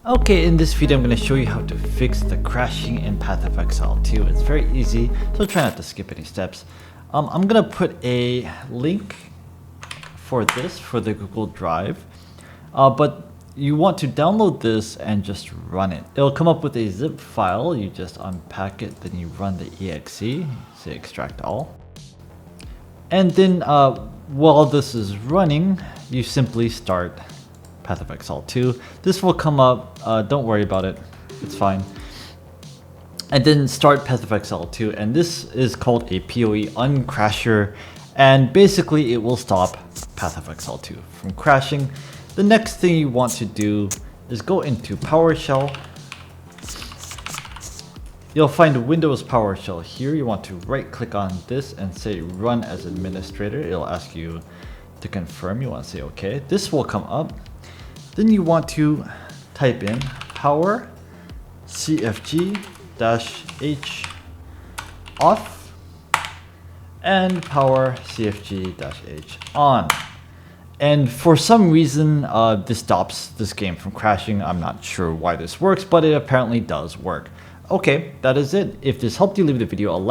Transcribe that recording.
Okay, in this video I'm going to show you how to fix the crashing in Path of Exile 2. It's very easy, so try not to skip any steps. I'm going to put a link for this for the Google Drive, but you want to download this and just run it. It'll come up with a zip file. You just unpack it, then you run the exe, say extract all. And then while this is running, you simply start Path of Exile 2. This will come up, don't worry about it, it's fine. And then start Path of Exile 2, and this is called a PoE uncrasher, and basically it will stop Path of Exile 2 from crashing. The next thing you want to do is go into PowerShell. You'll find Windows PowerShell here. You want to right click on this and say run as administrator. It'll ask you to confirm. You want to say okay. This will come up. Then you want to type in power cfg-h off and power cfg-h on. And for some reason, this stops this game from crashing. I'm not sure why this works, but it apparently does work. Okay, that is it. If this helped you, leave the video a like.